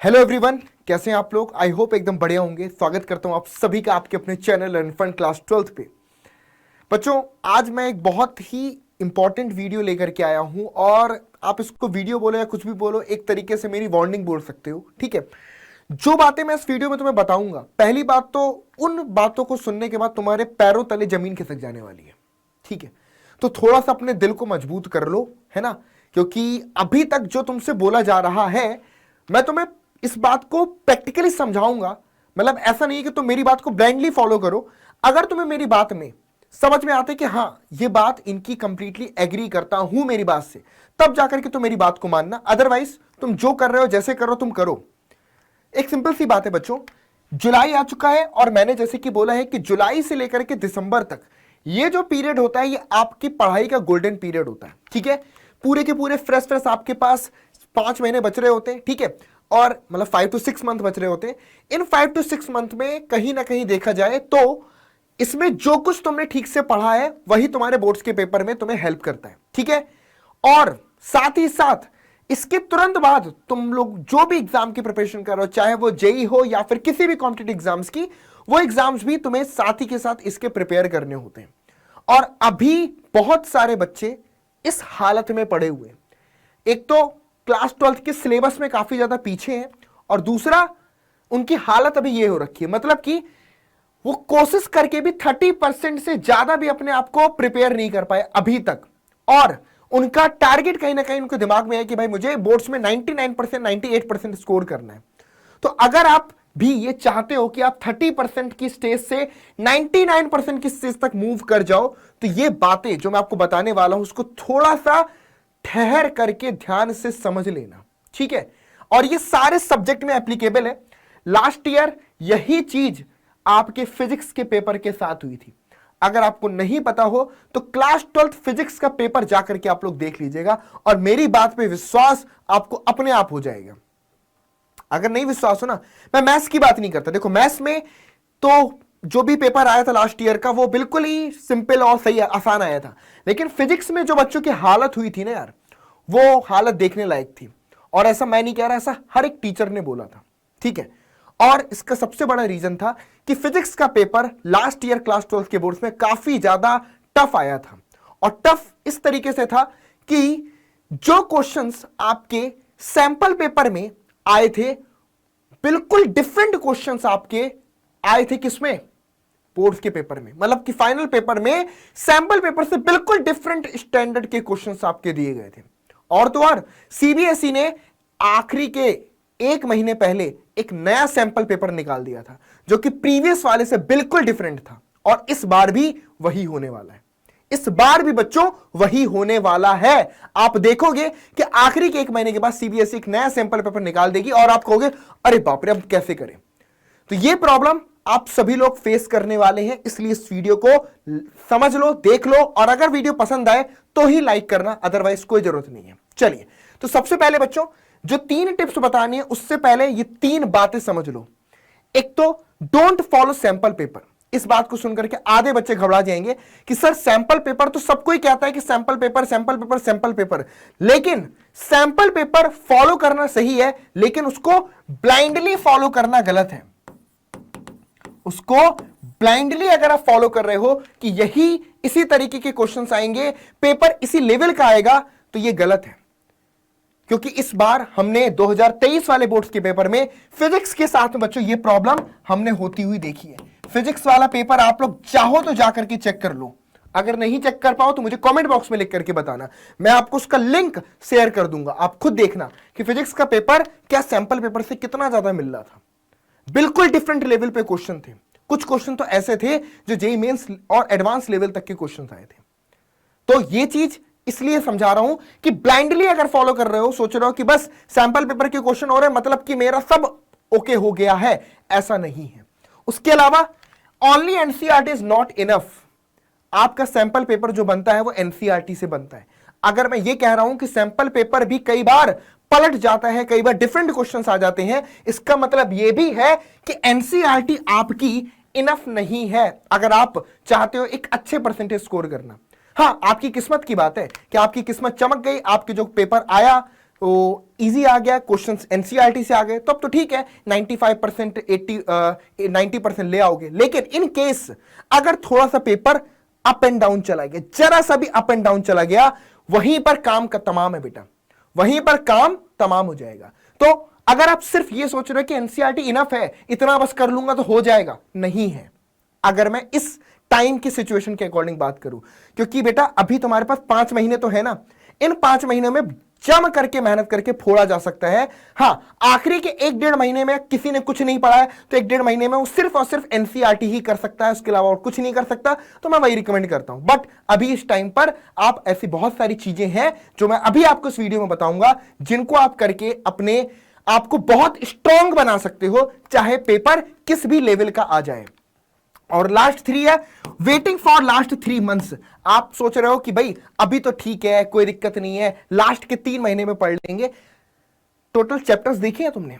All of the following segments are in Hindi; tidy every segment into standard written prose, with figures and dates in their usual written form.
हेलो एवरीवन, कैसे हैं आप लोग। आई होप एकदम बढ़िया होंगे। स्वागत करता हूं आप सभी का आपके अपने channel learn fun class 12th पे। बच्चों, आज मैं एक बहुत ही इंपॉर्टेंट वीडियो लेकर के आया हूं और आप इसको वीडियो बोलो या कुछ भी बोलो, एक तरीके से मेरी वार्निंग बोल सकते हो। ठीक है, जो बातें मैं इस वीडियो में तुम्हें बताऊंगा, पहली बात तो उन बातों को सुनने के बाद तुम्हारे पैरों तले जमीन खिसक जाने वाली है। ठीक है, तो थोड़ा सा अपने दिल को मजबूत कर लो, है ना, क्योंकि अभी तक जो तुमसे बोला जा रहा है, मैं तुम्हें इस बात को प्रैक्टिकली समझाऊंगा। मतलब ऐसा नहीं है कि तुम मेरी बात को ब्लाइंडली फॉलो करो। अगर तुम्हें मेरी बात में समझ में आते कि हाँ, ये बात इनकी कंप्लीटली एग्री करता हूं मेरी बात से, तब जाकर के तुम मेरी बात को मानना। अदरवाइज तुम जो कर रहे हो, जैसे करो तुम करो। एक सिंपल सी बात है बच्चों, जुलाई आ चुका है और मैंने जैसे कि बोला है कि जुलाई से लेकर के दिसंबर तक ये जो पीरियड होता है, ये आपकी पढ़ाई का गोल्डन पीरियड होता है। ठीक है, पूरे के पूरे फ्रेश आपके पास 5 महीने बच रहे होते हैं। ठीक है, और मतलब 5 to 6 मंथ बच रहे होते हैं। इन 5 to 6 मंथ में कहीं ना कहीं देखा जाए तो इसमें जो कुछ तुमने ठीक से पढ़ा है वही तुम्हारे बोर्ड्स के पेपर में तुम्हें हेल्प करता है। ठीक है, और साथ ही साथ इसके तुरंत बाद तुम लोग जो भी एग्जाम की प्रिपरेशन कर रहे हो, चाहे वो जेई हो या फिर किसी भी कॉम्पिटिटिव एग्जाम्स की, वो एग्जाम्स भी तुम्हें साथ ही के साथ इसके प्रिपेयर करने होते हैं। और अभी बहुत सारे बच्चे इस हालत में पड़े हुए हैं। एक तो क्लास 12th के सिलेबस में काफी ज्यादा पीछे हैं, और दूसरा उनकी हालत अभी ये हो रखी है, मतलब कि वो कोशिश करके भी 30% से ज्यादा भी अपने आप को प्रिपेयर नहीं कर पाए अभी तक। और उनका टारगेट कहीं ना कहीं उनके दिमाग में है कि भाई मुझे बोर्ड्स में 99%, 98% स्कोर करना है। तो अगर आप भी ये चाहते हो कि आप 30% की स्टेज से 99% की स्टेज तक मूव कर जाओ, तो ये बातें जो मैं आपको बताने वाला हूं उसको थोड़ा सा ठहर करके ध्यान से समझ लेना। ठीक है, और ये सारे सब्जेक्ट में एप्लीकेबल है। लास्ट ईयर यही चीज आपके फिजिक्स के पेपर के साथ हुई थी। अगर आपको नहीं पता हो तो क्लास 12th फिजिक्स का पेपर जाकर के आप लोग देख लीजिएगा, और मेरी बात पे विश्वास आपको अपने आप हो जाएगा। अगर नहीं विश्वास हो ना, मैं मैथ्स की बात नहीं करता। देखो, मैथ्स में तो जो भी पेपर आया था लास्ट ईयर का, वो बिल्कुल ही सिंपल और सही आसान आया था। लेकिन फिजिक्स में जो बच्चों की हालत हुई थी ना यार, वो हालत देखने लायक थी। और ऐसा मैं नहीं कह रहा, ऐसा हर एक टीचर ने बोला था। ठीक है, और इसका सबसे बड़ा रीजन था कि फिजिक्स का पेपर लास्ट ईयर क्लास 12 के बोर्ड्स में काफी ज्यादा टफ आया था। और टफ इस तरीके से था कि जो क्वेश्चंस आपके सैंपल पेपर में आए थे, बिल्कुल डिफरेंट क्वेश्चंस आपके आए थे। किसमें? बोर्ड्स के पेपर में। मतलब कि फाइनल पेपर में सैंपल पेपर से बिल्कुल डिफरेंट स्टैंडर्ड के क्वेश्चंस आपके दिए गए थे। और तो और सीबीएसई ने आखिरी के 1 महीने पहले एक नया सैंपल पेपर निकाल दिया था, जो कि प्रीवियस वाले से बिल्कुल डिफरेंट था। और इस बार भी वही होने वाला है। इस बार भी बच्चों वही होने वाला है। आप देखोगे कि आखिरी के 1 महीने के बाद सीबीएसई एक नया सैंपल पेपर निकाल देगी और आप कहोगे अरे बाप रे, अब कैसे करें। तो ये प्रॉब्लम आप सभी लोग फेस करने वाले हैं, इसलिए इस वीडियो को समझ लो, देख लो, और अगर वीडियो पसंद आए तो ही लाइक करना, अदरवाइज कोई जरूरत नहीं है। चलिए, तो सबसे पहले बच्चों जो 3 टिप्स बतानी है, उससे पहले ये 3 बातें समझ लो। एक तो डोंट फॉलो सैंपल पेपर। इस बात को सुनकर के आधे बच्चे घबरा जाएंगे कि सर सैंपल पेपर तो सबको ही कहता है कि sample paper sample paper sample paper, लेकिन सैंपल पेपर फॉलो करना सही है, लेकिन उसको ब्लाइंडली फॉलो करना गलत है। उसको ब्लाइंडली अगर आप फॉलो कर रहे हो कि यही इसी तरीके के क्वेश्चंस आएंगे, पेपर इसी लेवल का आएगा, तो यह गलत है। क्योंकि इस बार हमने 2023 वाले बोर्ड्स के पेपर में फिजिक्स के साथ में बच्चों ये प्रॉब्लम हमने होती हुई देखी है। फिजिक्स वाला पेपर आप लोग चाहो तो जाकर के चेक कर लो। अगर नहीं चेक कर पाओ तो मुझे कमेंट बॉक्स में लिख करके बताना, मैं आपको उसका लिंक शेयर कर दूंगा। आप खुद देखना कि फिजिक्स का पेपर क्या सैंपल पेपर से कितना ज्यादा मिल रहा था। बिल्कुल डिफरेंट लेवल पे क्वेश्चन थे। कुछ क्वेश्चन तो ऐसे थे जो जेईई मेंस और एडवांस लेवल तक के क्वेश्चन आए थे। तो ये चीज इसलिए समझा रहा हूं कि ब्लाइंडली अगर फॉलो कर रहे हो, सोच रहे हो कि बस सैंपल पेपर के क्वेश्चन हो रहे हैं मतलब कि मेरा सब ओके हो गया है, ऐसा नहीं है। उसके अलावा only NCERT is not enough. आपका सैंपल पेपर जो बनता है वो एनसीईआरटी से बनता है। अगर मैं ये कह रहा हूं कि सैंपल पेपर भी कई बार पलट जाता है, कई बार डिफरेंट क्वेश्चंस आ जाते हैं, इसका मतलब यह भी है कि एनसीईआरटी आपकी इनफ नहीं है अगर आप चाहते हो एक अच्छे परसेंटेज स्कोर करना। हां, आपकी किस्मत की बात है कि आपकी किस्मत चमक गई, आपके जो पेपर आया तो इजी आ गया, क्वेश्चंस एनसीईआरटी से आ गए, तो अब तो ठीक है 95% 90% ले आओगे। लेकिन इन केस अगर थोड़ा सा पेपर अप एंड डाउन चला गया, जरा सा भी अप एंड डाउन चला गया, वहीं पर काम का तमाम है बेटा, वहीं पर काम तमाम हो जाएगा। तो अगर आप सिर्फ ये सोच रहे हो कि एनसीईआरटी इनफ है, इतना बस कर लूंगा तो हो जाएगा, नहीं है। अगर मैं इस टाइम की सिचुएशन के अकॉर्डिंग बात करूं, क्योंकि बेटा अभी तुम्हारे पास 5 महीने तो है ना, इन 5 महीनों में जम करके मेहनत करके फोड़ा जा सकता है। हां, आखिरी के 1-1.5 महीने में किसी ने कुछ नहीं पढ़ा है तो 1-1.5 महीने में वो सिर्फ और सिर्फ एनसीईआरटी ही कर सकता है, उसके अलावा और कुछ नहीं कर सकता, तो मैं वही रिकमेंड करता हूं। बट अभी इस टाइम पर आप ऐसी बहुत सारी चीजें हैं जो मैं अभी आपको इस वीडियो में बताऊंगा, जिनको आप करके अपने आपको बहुत स्ट्रांग बना सकते हो, चाहे पेपर किस भी लेवल का आ जाए। और लास्ट 3 है वेटिंग फॉर लास्ट 3 मंथ्स। आप सोच रहे हो कि भाई अभी तो ठीक है, कोई दिक्कत नहीं है, लास्ट के 3 महीने में पढ़ लेंगे। टोटल चैप्टर्स देखे हैं तुमने?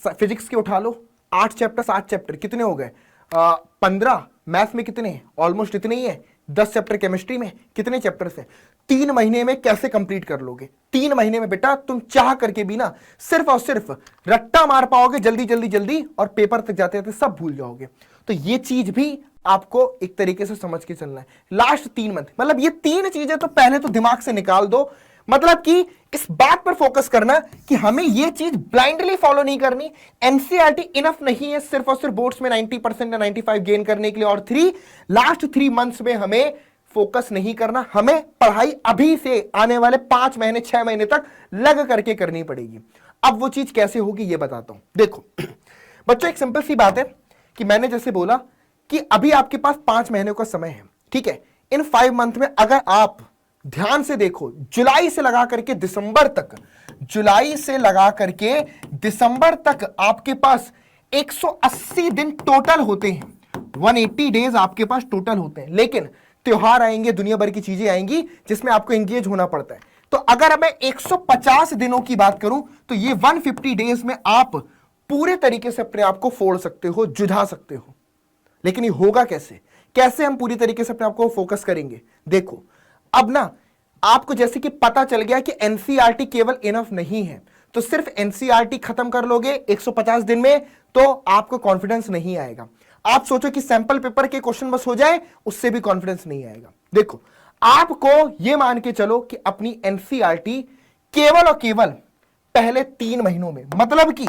फिजिक्स के उठा लो, 8 चैप्टर 7 चैप्टर कितने हो गए? 15। मैथ्स में कितने? ऑलमोस्ट इतने ही है। 10 चैप्टर केमिस्ट्री में कितने चैप्टर्स हैं? 3 महीने में कैसे कंप्लीट कर लोगे? 3 महीने में बेटा तुम चाह करके भी ना सिर्फ और सिर्फ रट्टा मार पाओगे जल्दी जल्दी जल्दी, और पेपर तक जाते जाते सब भूल जाओगे। तो ये चीज भी आपको एक तरीके से समझ के चलना है। लास्ट 3 मंथ मतलब ये 3 चीजें तो पहले तो दिमाग से निकाल दो। मतलब कि इस बात पर फोकस करना कि हमें ये चीज ब्लाइंडली फॉलो नहीं करनी। एनसीईआरटी इनफ नहीं है सिर्फ और सिर्फ बोर्ड्स में 90% या 95 गेन करने के लिए। और लास्ट 3 मंथ्स में हमें फोकस नहीं करना, हमें पढ़ाई अभी से आने वाले 5 महीने 6 महीने तक लग करके करनी पड़ेगी। अब वो चीज कैसे होगी ये बताता हूं। देखो बच्चों, एक सिंपल सी बात है कि मैंने जैसे बोला कि अभी आपके पास 5 महीने का समय है, ठीक है। इन 5 मंथ में अगर आप ध्यान से देखो, जुलाई से लगा करके दिसंबर तक, जुलाई से लगा करके दिसंबर तक आपके पास 180 दिन टोटल होते हैं, 180 डेज आपके पास टोटल होते हैं। लेकिन त्योहार आएंगे, दुनिया भर की चीजें आएंगी जिसमें आपको एंगेज होना पड़ता है। तो अगर मैं 150 दिनों की बात करूं तो ये 150 डेज में आप पूरे तरीके से अपने आप को फोड़ सकते हो, जुझा सकते हो। लेकिन ये होगा कैसे? कैसे हम पूरी तरीके से अपने आप को फोकस करेंगे? देखो, अब ना आपको जैसे कि पता चल गया कि एनसीईआरटी केवल इनफ नहीं है, तो सिर्फ एनसीईआरटी खत्म कर लोगे 150 दिन में तो आपको कॉन्फिडेंस नहीं आएगा। आप सोचो कि सैंपल पेपर के क्वेश्चन बस हो जाए, उससे भी कॉन्फिडेंस नहीं आएगा। देखो, आपको यह मान के चलो कि अपनी एनसीईआरटी केवल और केवल पहले 3 महीनों में, मतलब कि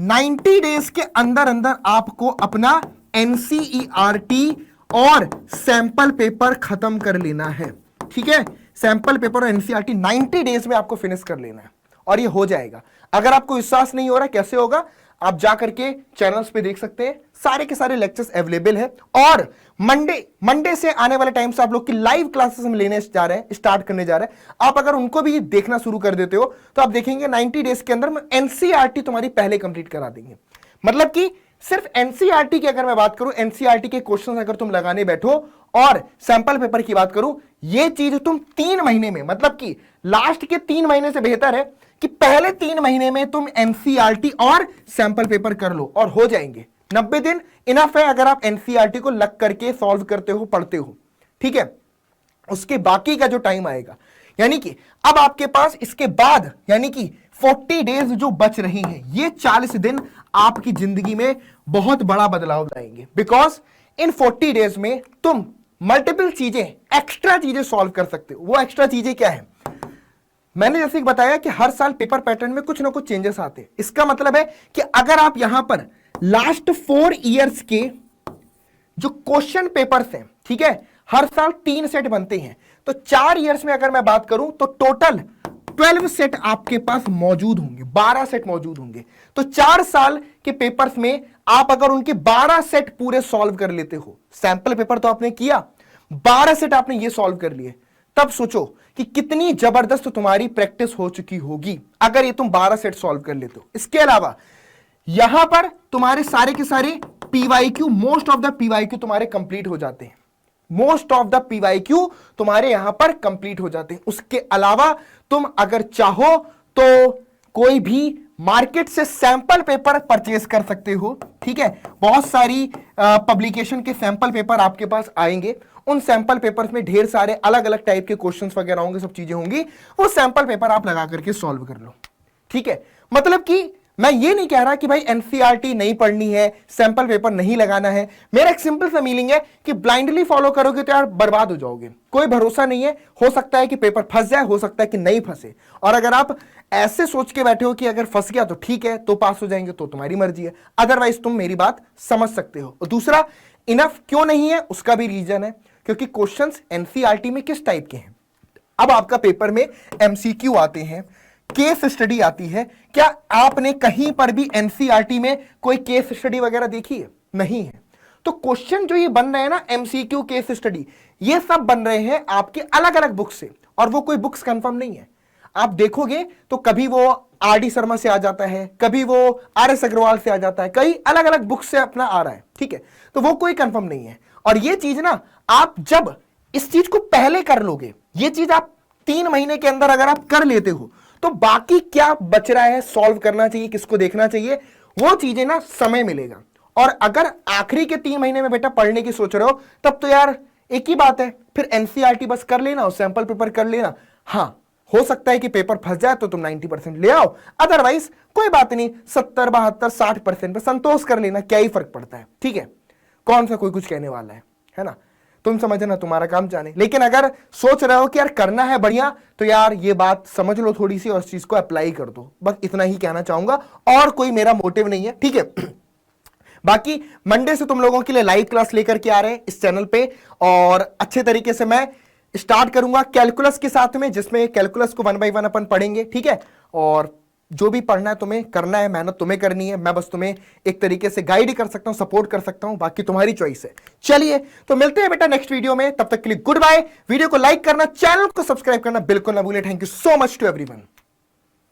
90 डेज के अंदर अंदर आपको अपना एनसीईआरटी और सैंपल पेपर खत्म कर लेना है, ठीक है। सैंपल पेपर और एनसीईआरटी 90 डेज में आपको फिनिश कर लेना है, और ये हो जाएगा। अगर आपको विश्वास नहीं हो रहा कैसे होगा, आप जाकर के चैनल्स पे देख सकते हैं, सारे के सारे लेक्चर्स अवेलेबल है। और मंडे से आने वाले टाइम से आप लोग की लाइव क्लासेस हम लेने जा रहे हैं, स्टार्ट करने जा रहे हैं। आप अगर उनको भी देखना शुरू कर देते हो तो आप देखेंगे 90 डेज के अंदर एनसीईआरटी तुम्हारी पहले कंप्लीट करा देंगे। मतलब कि सिर्फ एनसीईआरटी की अगर मैं बात करूं, एनसीईआरटी के क्वेश्चन अगर तुम लगाने बैठो और सैंपल पेपर की बात करूं, ये चीज तुम 3 महीने में, मतलब कि लास्ट के 3 महीने से बेहतर है कि पहले 3 महीने में तुम एनसीईआरटी और सैंपल पेपर कर लो और हो जाएंगे। 90 दिन इनफ है अगर आप एनसीईआरटी को लग करके सॉल्व करते हो, पढ़ते हो, ठीक है। उसके बाकी का जो टाइम आएगा, यानी कि अब आपके पास इसके बाद यानी कि 40 डेज जो बच रही हैं, ये 40 दिन आपकी जिंदगी में बहुत बड़ा बदलाव लाएंगे। बिकॉज इन 40 डेज में तुम मल्टीपल चीजें, एक्स्ट्रा चीजें सॉल्व कर सकते हो। वो एक्स्ट्रा चीजें क्या है? मैंने जैसे बताया कि हर साल पेपर पैटर्न में कुछ ना कुछ चेंजेस आते हैं। इसका मतलब है कि अगर आप यहां पर लास्ट 4 ईयर्स के जो क्वेश्चन पेपर्स हैं, ठीक है, हर साल 3 सेट बनते हैं, तो 4 ईयर्स में अगर मैं बात करूं तो टोटल 12 सेट आपके पास मौजूद होंगे, 12 सेट मौजूद होंगे। तो 4 साल के पेपर्स में आप अगर उनके 12 सेट पूरे सॉल्व कर लेते हो, सैंपल पेपर तो आपने किया, 12 सेट आपने ये सॉल्व कर लिए, तब सोचो कि कितनी जबरदस्त तुम्हारी प्रैक्टिस हो चुकी होगी अगर ये तुम 12 सेट सॉल्व कर लेते हो। इसके अलावा यहां पर तुम्हारे सारे के सारे PYQ, most of the PYQ तुम्हारे कंप्लीट हो जाते हैं, मोस्ट ऑफ द पीवाईक्यू तुम्हारे यहां पर कंप्लीट हो जाते हैं। उसके अलावा तुम अगर चाहो तो कोई भी मार्केट से सैंपल पेपर परचेज कर सकते हो, ठीक है। बहुत सारी पब्लिकेशन के सैंपल पेपर आपके पास आएंगे, उन सैंपल पेपर्स में ढेर सारे अलग अलग टाइप के क्वेश्चंस वगैरह होंगे, सब चीजें होंगी, वो सैंपल पेपर आप लगा करके सॉल्व कर लो। ठीक है, मतलब कि मैं ये नहीं कह रहा कि भाई एनसीईआरटी नहीं पढ़नी है, सैंपल पेपर नहीं लगाना है। मेरा एक सिंपल सा मीनिंग है कि ब्लाइंडली फॉलो करोगे तो यार बर्बाद हो जाओगे, कोई भरोसा नहीं है, हो सकता है कि पेपर फंस जाए, हो सकता है कि नहीं फंसे। और अगर आप ऐसे सोच के बैठे हो कि अगर फंस गया तो ठीक है, तो पास हो जाएंगे, तो तुम्हारी मर्जी है, अदरवाइज तुम मेरी बात समझ सकते हो। और दूसरा, इनफ क्यों नहीं है उसका भी रीजन है, क्योंकि क्वेश्चंस एनसीईआरटी में किस टाइप के हैं। अब आपका पेपर में एमसीक्यू आते हैं, केस स्टडी आती है। क्या आपने कहीं पर भी एनसीईआरटी में कोई केस स्टडी वगैरह देखी है? नहीं है। तो क्वेश्चन जो ये बन रहे हैं ना, एमसीक्यू, केस स्टडी, ये सब बन रहे हैं आपके अलग अलग बुक से, और वो कोई बुक्स कंफर्म नहीं है। आप देखोगे तो कभी वो आर.डी. शर्मा से आ जाता है, कभी वो आर.एस. अग्रवाल से आ जाता है, कई अलग अलग बुक से अपना आ रहा है। ठीक है, तो वो कोई कंफर्म नहीं है। और ये चीज ना, आप जब इस चीज को पहले कर लोगे, ये चीज आप 3 महीने के अंदर अगर आप कर लेते हो, तो बाकी क्या बच रहा है, सॉल्व करना चाहिए, किसको देखना चाहिए, वो चीजें ना समय मिलेगा। और अगर आखिरी के 3 महीने में बेटा पढ़ने की सोच रहे हो, तब तो यार एक ही बात है, फिर एनसीईआरटी बस कर लेना और सैंपल पेपर कर लेना। हाँ, हो सकता है कि पेपर फंस जाए तो तुम 90% ले आओ, अदरवाइज कोई बात नहीं, 70, 72, 60% पे संतोष कर लेना, क्या ही फर्क पड़ता है। ठीक है, कौन सा कोई कुछ कहने वाला है ना, तुम समझना, तुम्हारा काम जाने। लेकिन अगर सोच रहे हो कि यार करना है बढ़िया, तो यार ये बात समझ लो थोड़ी सी और इस चीज को अप्लाई कर दो, बस इतना ही कहना चाहूंगा, और कोई मेरा मोटिव नहीं है। ठीक है, बाकी मंडे से तुम लोगों के लिए लाइव क्लास लेकर के आ रहे हैं इस चैनल पे, और अच्छे तरीके से मैं स्टार्ट करूंगा कैलकुलस के साथ में, जिसमें कैलकुलस को 1 बाय 1 अपन पढ़ेंगे। ठीक है, और जो भी पढ़ना है तुम्हें करना है, मेहनत तुम्हें करनी है, मैं बस तुम्हें एक तरीके से गाइड कर सकता हूं, सपोर्ट कर सकता हूं, बाकी तुम्हारी चॉइस है। चलिए, तो मिलते हैं बेटा नेक्स्ट वीडियो में, तब तक के लिए गुड बाय। वीडियो को लाइक करना, चैनल को सब्सक्राइब करना बिल्कुल ना भूलें। Thank you so much to everyone.